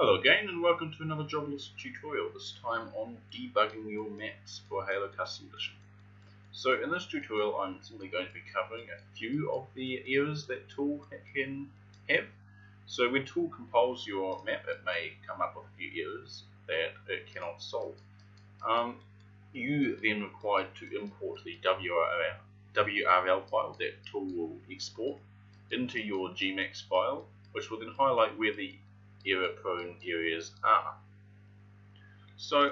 Hello again and welcome to another jobless tutorial, this time on debugging your maps for Halo Custom Edition. So in this tutorial I'm simply going to be covering a few of the errors that Tool can have. So when Tool compiles your map, it may come up with a few errors that it cannot solve. You then required to import the WRL file that Tool will export into your Gmax file, which will then highlight where the error-prone areas are. So,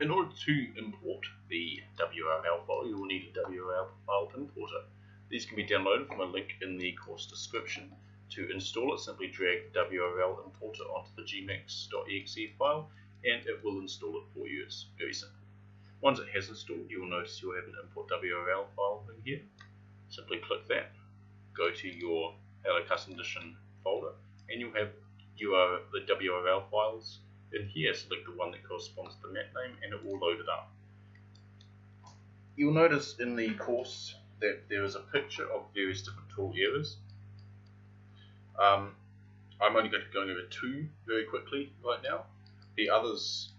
in order to import the WRL file, you will need a WRL file importer. These can be downloaded from a link in the course description. To install it, simply drag the WRL importer onto the gmax.exe file and it will install it for you. It's very simple. Once it has installed, you will notice you will have an import WRL file in here. Simply click that, go to your Halo Custom Edition folder, and you'll have the WRL files in here. Select the one that corresponds to the map name and it will load it up. You'll notice in the course that there is a picture of various different tool errors. I'm only going to go over two very quickly right now. The others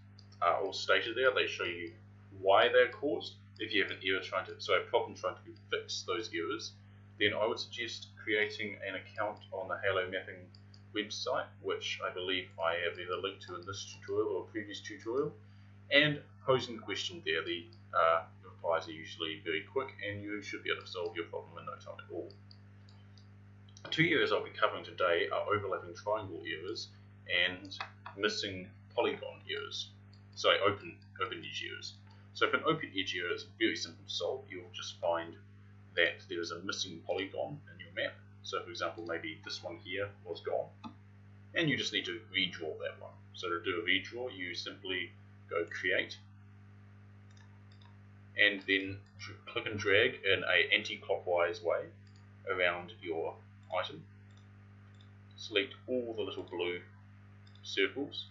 are all stated there. They show you why they're caused. If you have a problem trying to fix those errors, then I would suggest creating an account on the Halo Mapping website, which I believe I have either linked to in this tutorial or a previous tutorial, and posing the question there. The replies are usually very quick and you should be able to solve your problem in no time at all. The two errors I'll be covering today are overlapping triangle errors and missing polygon errors. Sorry, open edge errors. So for an open edge error, it's very simple to solve. You'll just find that there is a missing polygon in your map. So for example, maybe this one here was gone, and you just need to redraw that one. So to do a redraw, you simply go create, and then click and drag in an anti-clockwise way around your item. Select all the little blue circles,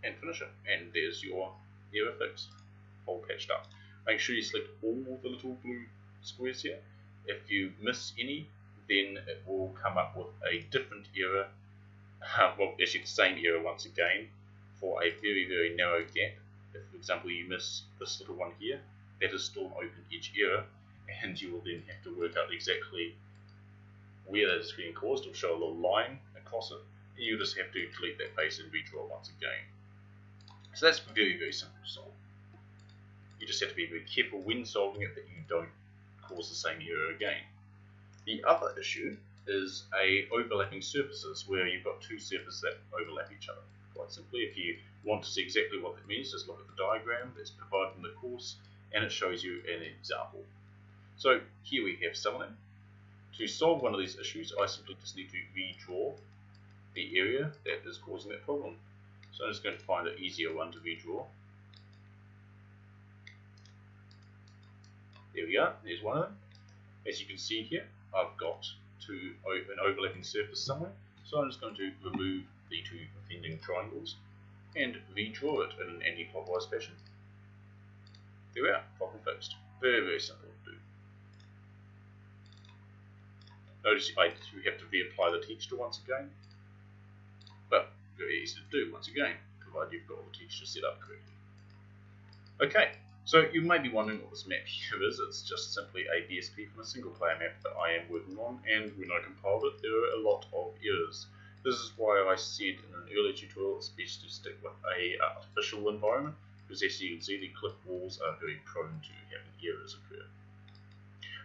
and finish it. And there's your error fixed, all patched up. Make sure you select all the little blue squares here. If you miss any, then it will come up with a different error, well, actually the same error once again, for a very, very narrow gap. If, for example, you miss this little one here, that is still an open edge error, and you will then have to work out exactly where that is being caused. It will show a little line across it, and you just have to delete that face and redraw it once again. So that's very, very simple to solve. You just have to be very careful when solving it that you don't cause the same error again. The other issue is overlapping surfaces, where you've got two surfaces that overlap each other. Quite simply, if you want to see exactly what that means, just look at the diagram that's provided in the course and it shows you an example. So here we have some of them. To solve one of these issues, I simply just need to redraw the area that is causing that problem. So I'm just going to find an easier one to redraw. There we go, there's one of them. As you can see here, I've got an overlapping surface somewhere, so I'm just going to remove the two offending triangles and redraw it in an anti-clockwise fashion. There we are, problem fixed. Very, very simple to do. Notice I do have to reapply the texture once again, but very easy to do once again, provided you've got all the texture set up correctly. Okay. So you may be wondering what this map here is. It's just simply a BSP from a single player map that I am working on, and when I compiled it there are a lot of errors. This is why I said in an earlier tutorial it's best to stick with an artificial environment, because as you can see the cliff walls are very prone to having errors occur.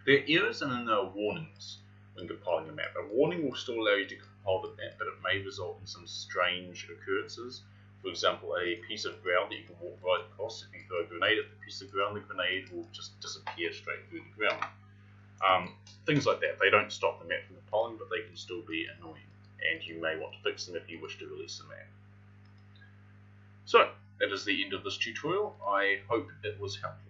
There are errors and then there are warnings when compiling a map. A warning will still allow you to compile the map, but it may result in some strange occurrences. For example, a piece of ground that you can walk right across. If you throw a grenade at the piece of ground, the grenade will just disappear straight through the ground. Things like that. They don't stop the map from compiling, but they can still be annoying, and you may want to fix them if you wish to release the map. So, that is the end of this tutorial. I hope it was helpful.